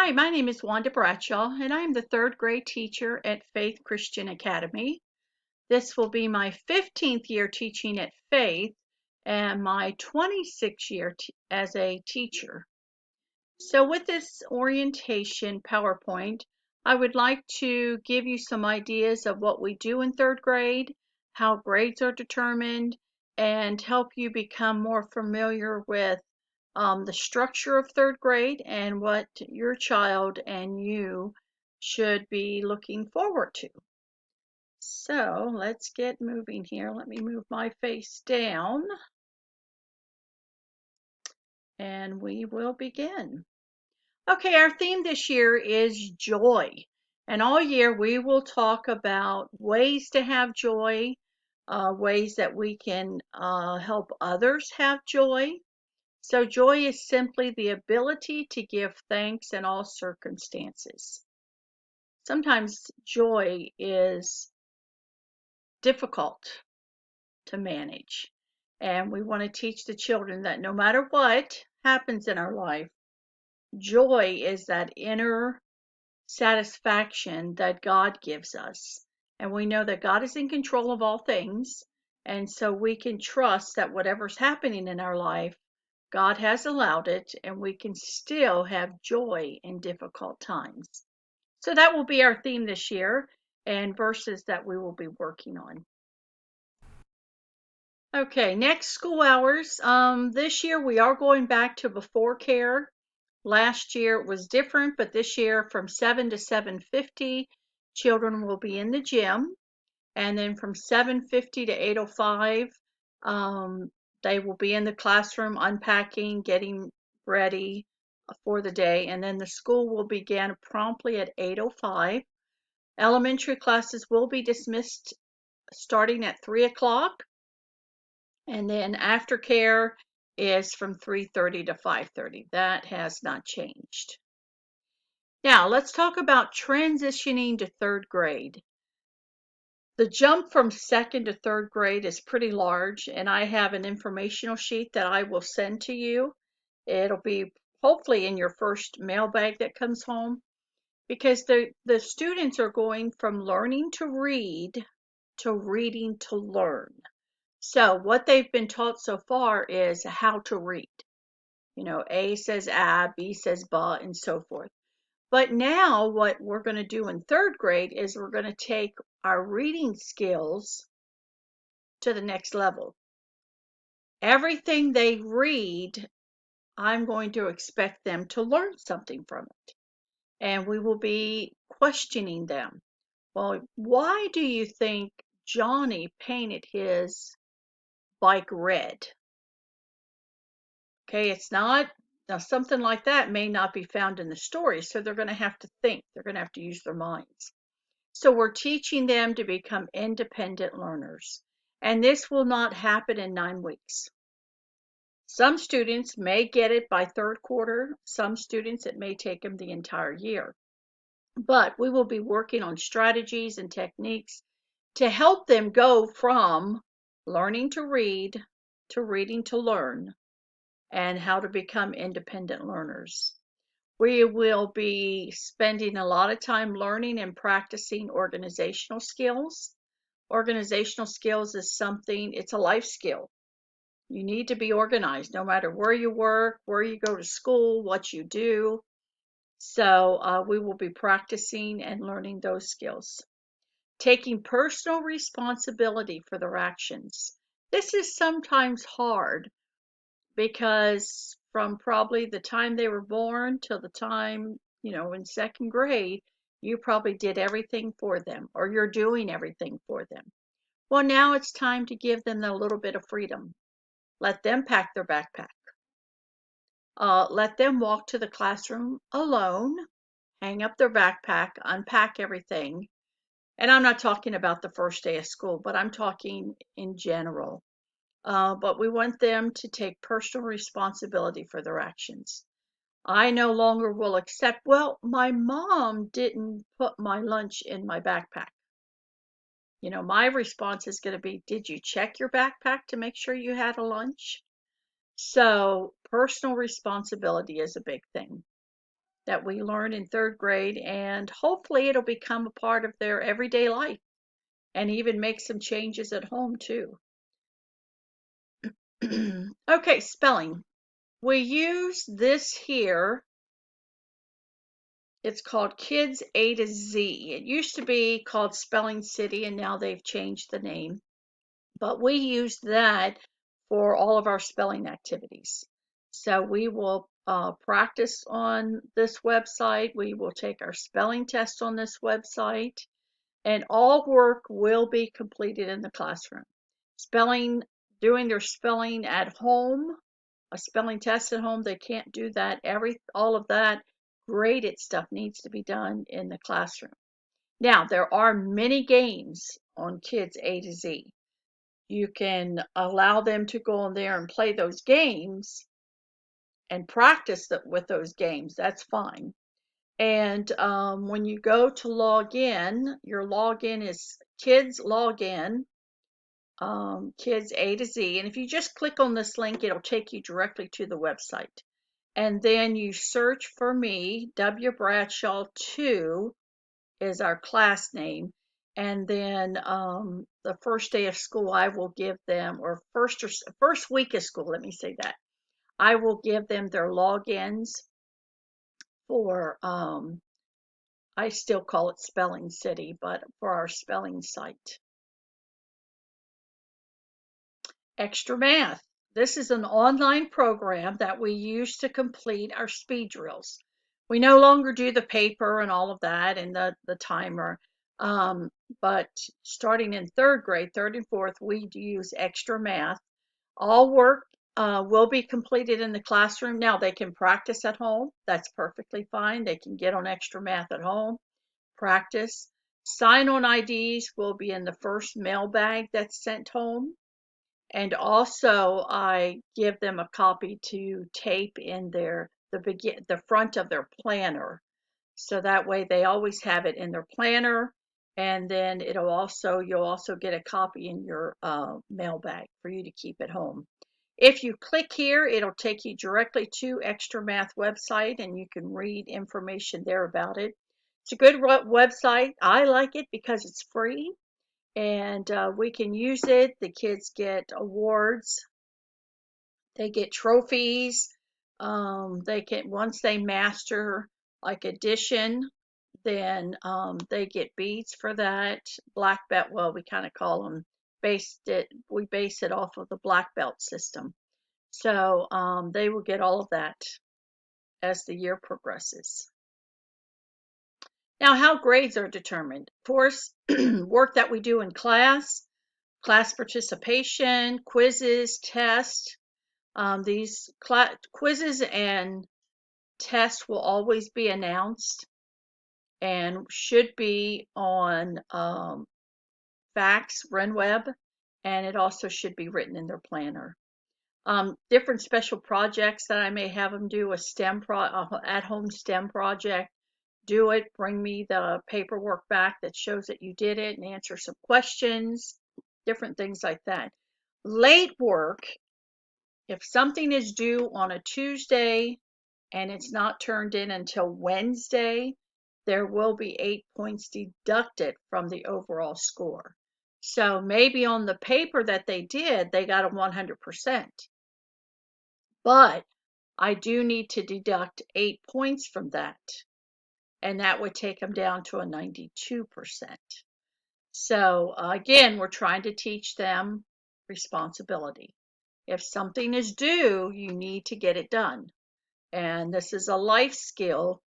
Hi, my name is Wanda Bradshaw, and I am the third grade teacher at Faith Christian Academy. This will be my 15th year teaching at Faith and my 26th year as a teacher. So with this orientation PowerPoint, I would like to give you some ideas of what we do in third grade, how grades are determined, and help you become more familiar with the structure of third grade and what your child and you should be looking forward to. So let's get moving here. Let me move my face down and we will begin. Okay, our theme this year is joy. And all year we will talk about ways to have joy, ways that we can help others have joy. So, joy is simply the ability to give thanks in all circumstances. Sometimes joy is difficult to manage. And we want to teach the children that no matter what happens in our life, joy is that inner satisfaction that God gives us. And we know that God is in control of all things. And so we can trust that whatever's happening in our life, God has allowed it, and we can still have joy in difficult times. So that will be our theme this year and verses that we will be working on. Okay, next school hours. This year we are going back to before care. Last year it was different, but this year from 7 to 7:50, children will be in the gym. And then from 7:50 to 8:05, they will be in the classroom unpacking, getting ready for the day. And then the school will begin promptly at 8:05. Elementary classes will be dismissed starting at 3 o'clock. And then aftercare is from 3:30 to 5:30. That has not changed. Now, let's talk about transitioning to third grade. The jump from second to third grade is pretty large, and I have an informational sheet that I will send to you. It'll be hopefully in your first mailbag that comes home, because the students are going from learning to read to reading to learn. So what they've been taught so far is how to read. You know, A says ah, B says ba, and so forth. But now what we're going to do in third grade is we're going to take our reading skills to the next level. Everything they read, I'm going to expect them to learn something from it. And we will be questioning them. Well, why do you think Johnny painted his bike red? Okay, it's not, now something like that may not be found in the story, so they're going to have to think. They're going to have to use their minds. So we're teaching them to become independent learners. And this will not happen in 9 weeks. Some students may get it by third quarter. Some students, it may take them the entire year. But we will be working on strategies and techniques to help them go from learning to read to reading to learn, and how to become independent learners. We will be spending a lot of time learning and practicing organizational skills. Organizational skills is something, it's a life skill. You need to be organized no matter where you work, where you go to school, what you do. So we will be practicing and learning those skills. Taking personal responsibility for their actions. This is sometimes hard because from probably the time they were born till the time, in second grade, you probably did everything for them, or you're doing everything for them. Well, now it's time to give them a little bit of freedom. Let them pack their backpack. Let them walk to the classroom alone, hang up their backpack, unpack everything. And I'm not talking about the first day of school, but I'm talking in general. But we want them to take personal responsibility for their actions. I no longer will accept, well, my mom didn't put my lunch in my backpack. My response is going to be, did you check your backpack to make sure you had a lunch? So personal responsibility is a big thing. that we learn in third grade, and hopefully it'll become a part of their everyday life and even make some changes at home too. Okay, spelling. We use this here. It's called Kids A to Z. It used to be called Spelling City, and now they've changed the name. But we use that for all of our spelling activities. So we will practice on this website. We will take our spelling test on this website, and all work will be completed in the classroom. Spelling, doing their spelling at home, a spelling test at home, they can't do that. All of that graded stuff needs to be done in the classroom. Now, there are many games on Kids A to Z. You can allow them to go on there and play those games and practice with those games. That's fine. And when you go to log in, your login is Kids Login, Kids A to Z. And if you just click on this link, it'll take you directly to the website. And then you search for me, W. Bradshaw 2 is our class name. And then the first day of school, I will give them, or first week of school, let me say that. I will give them their logins for, I still call it Spelling City, but for our spelling site. Extra Math. This is an online program that we use to complete our speed drills. We no longer do the paper and all of that and the timer. But starting in third grade, third and fourth, we use Extra Math. All work will be completed in the classroom. Now they can practice at home. That's perfectly fine. They can get on Extra Math at home, practice. Sign-on IDs will be in the first mailbag that's sent home. And also I give them a copy to tape in the front of their planner. So that way they always have it in their planner, and then you'll also get a copy in your mailbag for you to keep at home. If you click here, it'll take you directly to Extra Math website, and you can read information there about it. It's a good website. I like it because it's free, and we can use it. The kids get awards, they get trophies. They can, once they master like addition, then they get beads for that. Black belt, well, we kind of call them, we base it off of the black belt system. So they will get all of that as the year progresses. Now, how grades are determined. Of course, work that we do in class participation, quizzes, tests. These quizzes and tests will always be announced and should be on Fax, RenWeb, and it also should be written in their planner. Different special projects that I may have them do, a at-home STEM project. Do it, bring me the paperwork back that shows that you did it and answer some questions, different things like that. Late work, if something is due on a Tuesday and it's not turned in until Wednesday, there will be 8 points deducted from the overall score. So maybe on the paper that they did, they got a 100%. But I do need to deduct 8 points from that, and that would take them down to a 92%. So again, we're trying to teach them responsibility. If something is due, you need to get it done. And this is a life skill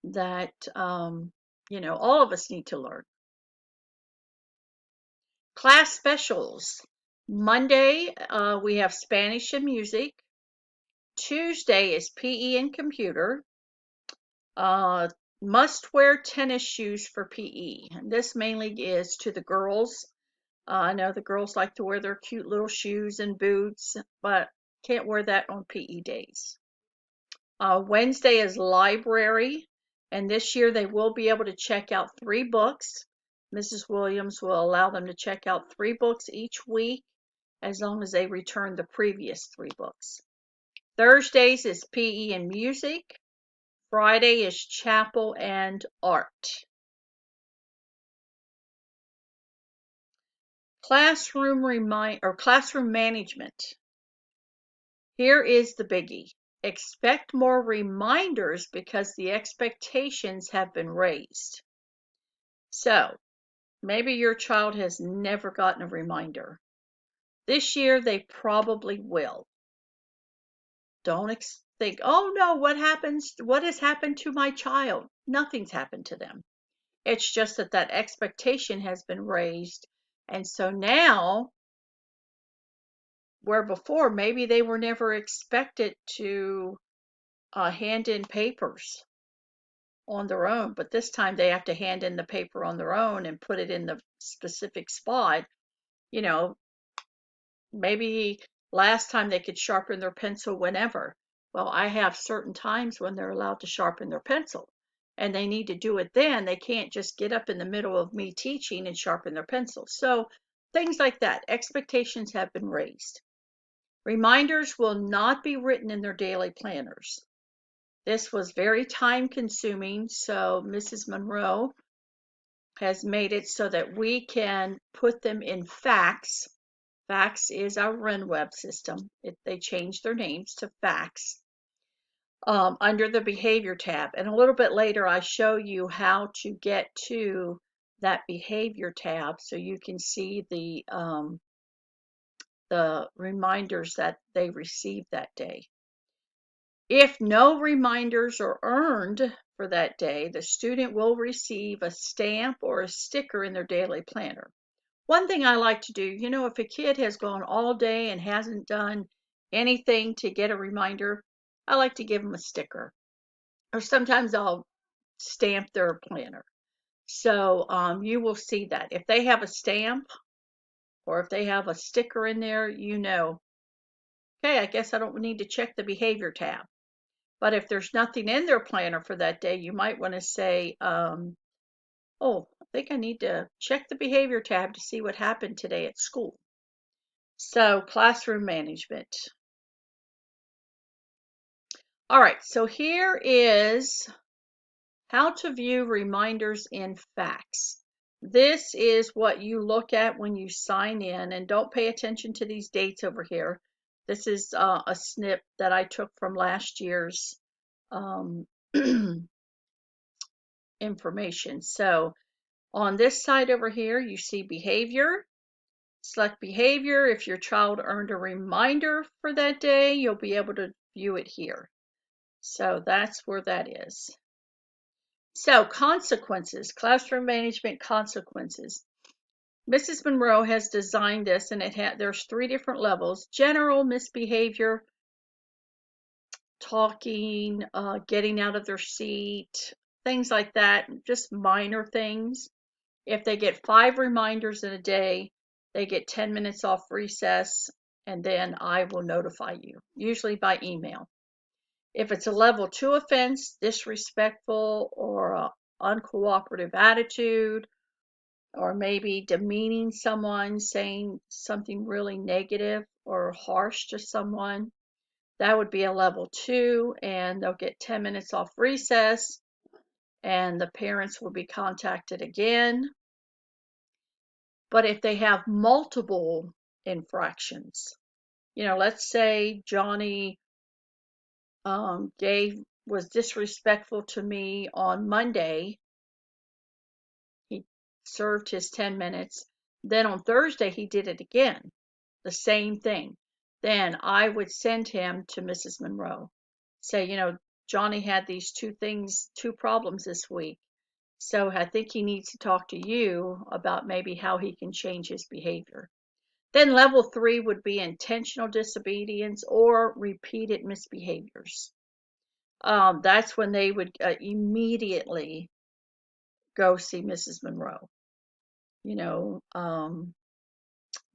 that, all of us need to learn. Class specials. Monday, we have Spanish and music. Tuesday is PE and computer. Must wear tennis shoes for PE. And this mainly is to the girls. I know the girls like to wear their cute little shoes and boots, but can't wear that on PE days. Wednesday is library, and this year they will be able to check out 3 books. Mrs. Williams will allow them to check out 3 books each week as long as they return the previous 3 books. Thursdays is PE and music. Friday is chapel and art. Classroom management. Here is the biggie. Expect more reminders because the expectations have been raised. So, maybe your child has never gotten a reminder. This year they probably will. Don't think, oh no, what has happened to my child? Nothing's happened to them. It's just that expectation has been raised. And so now, where before maybe they were never expected to hand in papers on their own, but this time they have to hand in the paper on their own and put it in the specific spot. You know, maybe last time they could sharpen their pencil whenever. Well, I have certain times when they're allowed to sharpen their pencil and they need to do it then. They can't just get up in the middle of me teaching and sharpen their pencil. So things like that. Expectations have been raised. Reminders will not be written in their daily planners. This was very time consuming, so Mrs. Monroe has made it so that we can put them in FACS. FACS is our RenWeb system. They changed their names to FACS under the behavior tab. And a little bit later, I show you how to get to that behavior tab so you can see the reminders that they received that day. If no reminders are earned for that day, the student will receive a stamp or a sticker in their daily planner. One thing I like to do, if a kid has gone all day and hasn't done anything to get a reminder, I like to give them a sticker. Or sometimes I'll stamp their planner. So you will see that. If they have a stamp or if they have a sticker in there, okay, I guess I don't need to check the behavior tab. But if there's nothing in their planner for that day, you might want to say, oh, I think I need to check the behavior tab to see what happened today at school. So classroom management. All right, so here is how to view reminders in FACS. This is what you look at when you sign in, and don't pay attention to these dates over here. This is a snip that I took from last year's information. So on this side over here, you see behavior. Select behavior. If your child earned a reminder for that day, you'll be able to view it here. So that's where that is. So consequences, classroom management consequences. Mrs. Monroe has designed this, and there's 3 different levels: general misbehavior, talking, getting out of their seat, things like that, just minor things. If they get 5 reminders in a day, they get 10 minutes off recess, and then I will notify you, usually by email. If it's a level 2 offense, disrespectful or uncooperative attitude, or maybe demeaning someone, saying something really negative or harsh to someone, that would be a level 2, and they'll get 10 minutes off recess, and the parents will be contacted again. But if they have multiple infractions, let's say Johnny was disrespectful to me on Monday. He served his 10 minutes. Then on Thursday, he did it again, the same thing. Then I would send him to Mrs. Monroe. Say, Johnny had these 2 problems this week. So I think he needs to talk to you about maybe how he can change his behavior. Then level 3 would be intentional disobedience or repeated misbehaviors. That's when they would immediately go see Mrs. Monroe.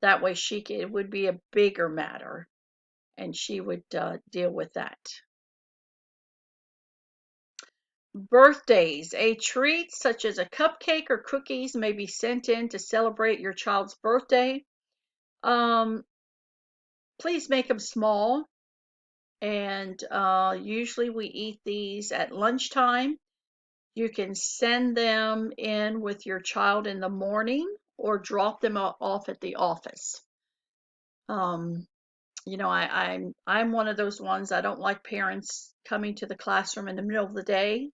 That way it would be a bigger matter, and she would deal with that. Birthdays. A treat such as a cupcake or cookies may be sent in to celebrate your child's birthday. Please make them small. and usually we eat these at lunchtime. You can send them in with your child in the morning or drop them off at the office. Um, I'm one of those ones. I don't like parents coming to the classroom in the middle of the day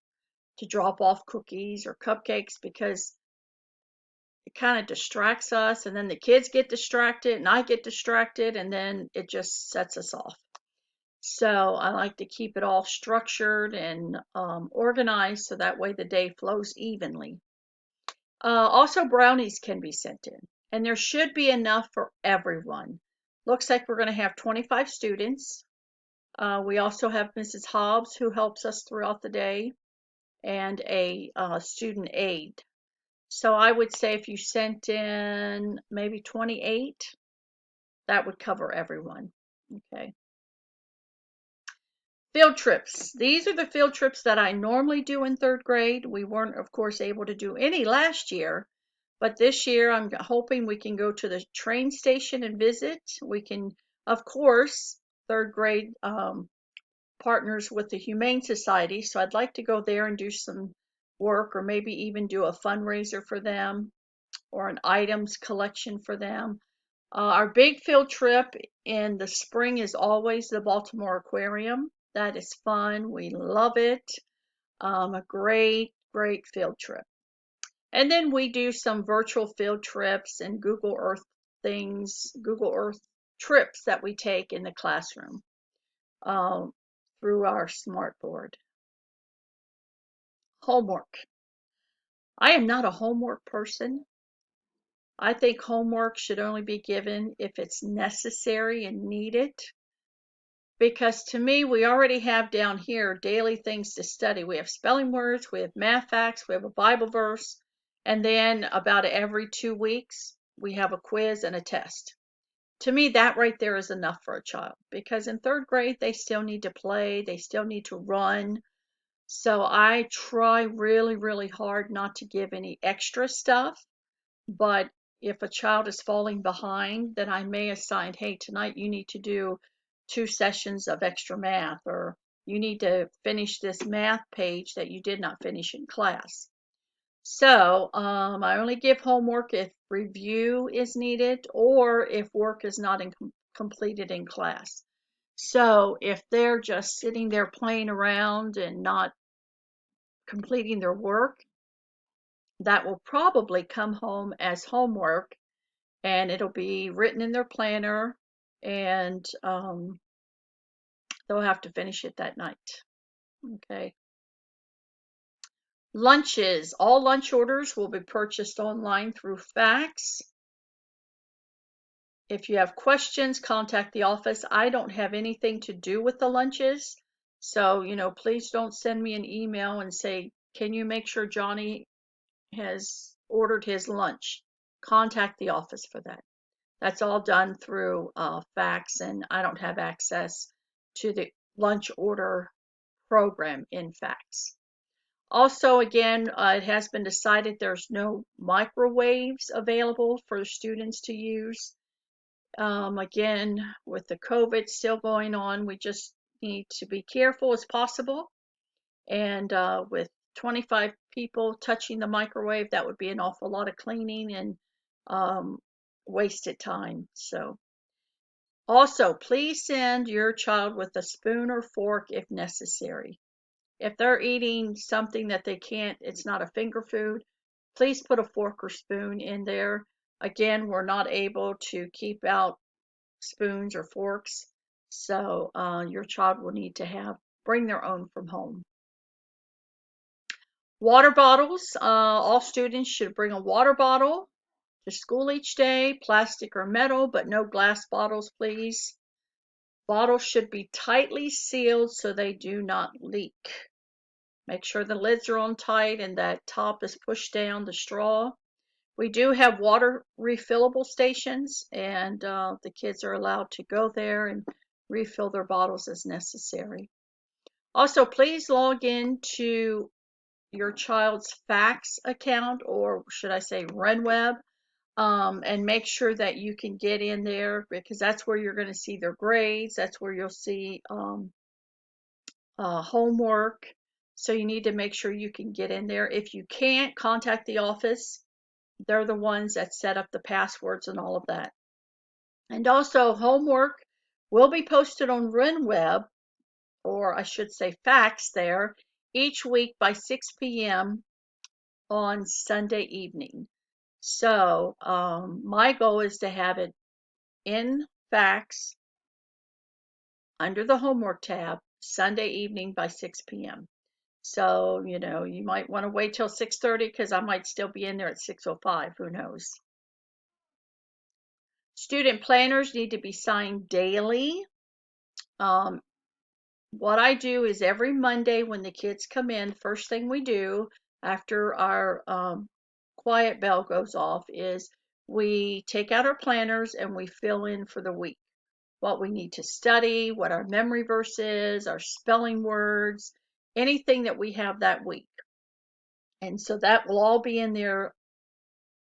to drop off cookies or cupcakes because it kind of distracts us, and then the kids get distracted and I get distracted, and then it just sets us off. So I like to keep it all structured and organized so that way the day flows evenly. Also, brownies can be sent in, and there should be enough for everyone. Looks like we're going to have 25 students. We also have Mrs. Hobbs who helps us throughout the day and a student aide. So I would say if you sent in maybe 28, that would cover everyone. Okay. Field trips. These are the field trips that I normally do in third grade. We weren't, of course, able to do any last year, but this year I'm hoping we can go to the train station and visit. We can, of course, third grade partners with the Humane Society, so I'd like to go there and do some work or maybe even do a fundraiser for them or an items collection for them. Our big field trip in the spring is always the Baltimore Aquarium. That is fun. We love it. A great, great field trip. And then we do some virtual field trips and Google Earth things, Google Earth trips that we take in the classroom um, through our smart board. Homework. I am not a homework person. I think homework should only be given if it's necessary and needed. Because to me, we already have down here daily things to study. We have spelling words, we have math facts, we have a Bible verse, and then about every 2 weeks, we have a quiz and a test. To me, that right there is enough for a child because in third grade, they still need to play, they still need to run. So I try really, really hard not to give any extra stuff. But if a child is falling behind, then I may assign, hey, tonight you need to do 2 sessions of extra math, or you need to finish this math page that you did not finish in class. So I only give homework if review is needed or if work is not completed in class. So if they're just sitting there playing around and not completing their work, that will probably come home as homework and it'll be written in their planner and they'll have to finish it that night. Okay. Lunches. All lunch orders will be purchased online through fax. If you have questions, contact the office. I don't have anything to do with the lunches. So, please don't send me an email and say, can you make sure Johnny has ordered his lunch? Contact the office for that. That's all done through fax, and I don't have access to the lunch order program in fax. Also, again, it has been decided there's no microwaves available for students to use. Again, with the COVID still going on, we just need to be careful as possible. And with 25 people touching the microwave, that would be an awful lot of cleaning and wasted time. So, also, please send your child with a spoon or fork if necessary. If they're eating something that they can't, it's not a finger food, please put a fork or spoon in there. Again, we're not able to keep out spoons or forks, so your child will need to bring their own from home. Water bottles. All students should bring a water bottle to school each day, plastic or metal, but no glass bottles, please. Bottles should be tightly sealed so they do not leak. Make sure the lids are on tight and that top is pushed down the straw. We do have water refillable stations, and the kids are allowed to go there and refill their bottles as necessary. Also, please log in to your child's fax account, or should I say RenWeb. and make sure that you can get in there, because that's where you're going to see their grades. That's where you'll see homework. So you need to make sure you can get in there. If you can't, contact the office. They're the ones that set up the passwords and all of that. And also, homework will be posted on RenWeb, or I should say fax there, each week by 6 p.m. on Sunday evening. So my goal is to have it in fax under the homework tab Sunday evening by 6 p.m. So, you might want to wait till 6:30 because I might still be in there at 6:05. Who knows? Student planners need to be signed daily. Um, what I do is every Monday when the kids come in, first thing we do after our quiet bell goes off is we take out our planners and we fill in for the week what we need to study, what our memory verse is, our spelling words, anything that we have that week. And so that will all be in there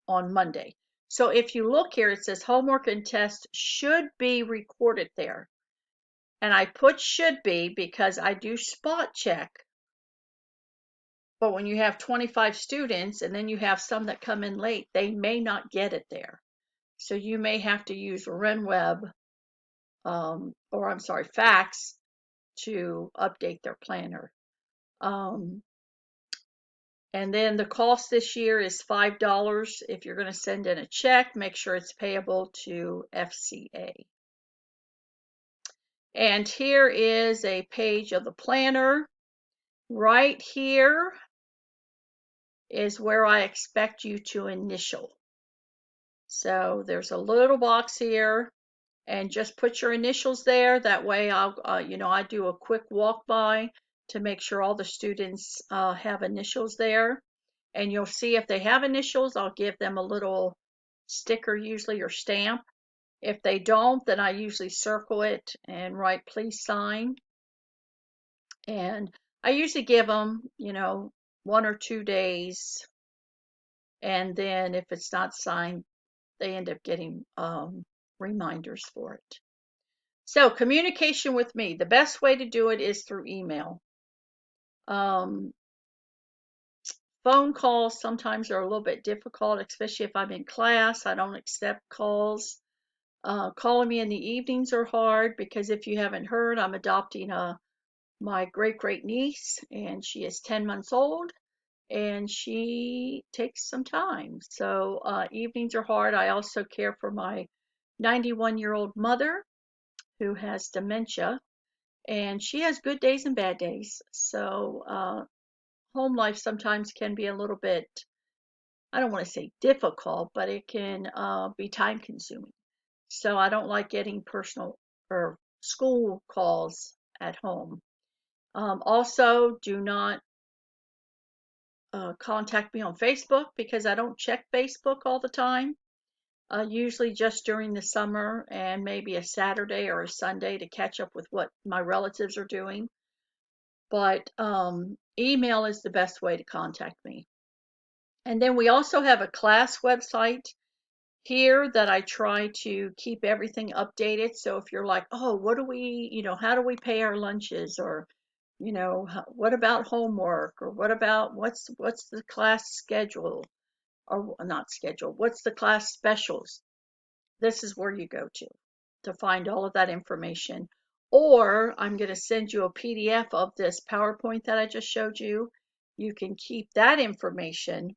on Monday. So if you look here, it says homework and test should be recorded there. And I put should be because I do spot check. But when you have 25 students and then you have some that come in late, they may not get it there. So you may have to use RenWeb, or I'm sorry, fax to update their planner. And then the cost this year is $5. If you're going to send in a check, make sure it's payable to FCA. And here is a page of the planner. Right here is where I expect you to initial. So there's a little box here, and just put your initials there. That way I do a quick walk by to make sure all the students have initials there. And you'll see if they have initials, I'll give them a little sticker usually or stamp. If they don't, then I usually circle it and write please sign. And I usually give them, 1 or 2 days. And then if it's not signed, they end up getting reminders for it. So communication with me, the best way to do it is through email. Phone calls sometimes are a little bit difficult, especially if I'm in class. I don't accept calls. Calling me in the evenings are hard because if you haven't heard, I'm adopting my great niece, and she is 10 months old, and she takes some time. So evenings are hard. I also care for my 91-year-old mother who has dementia, and she has good days and bad days. So home life sometimes can be a little bit, I don't want to say difficult, but it can be time consuming. So I don't like getting personal or school calls at home. Also, do not contact me on Facebook because I don't check Facebook all the time. Usually just during the summer and maybe a Saturday or a Sunday to catch up with what my relatives are doing. But email is the best way to contact me. And then we also have a class website here that I try to keep everything updated. So if you're like, oh, what do we, how do we pay our lunches? Or, what about homework? Or what about what's the class schedule? Or not schedule, what's the class specials? This is where you go to find all of that information. Or I'm going to send you a PDF of this PowerPoint that I just showed you. You can keep that information.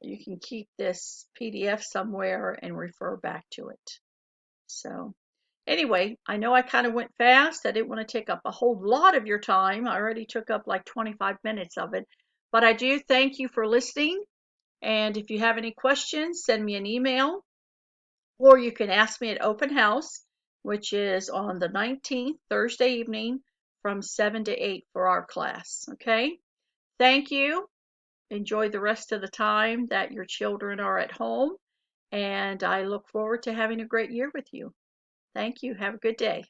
You can keep this PDF somewhere and refer back to it. So anyway, I know I kind of went fast. I didn't want to take up a whole lot of your time. I already took up like 25 minutes of it. But I do thank you for listening. And if you have any questions, send me an email, or you can ask me at open house, which is on the 19th, Thursday evening from 7 to 8 for our class. Okay? Thank you. Enjoy the rest of the time that your children are at home, and I look forward to having a great year with you. Thank you. Have a good day.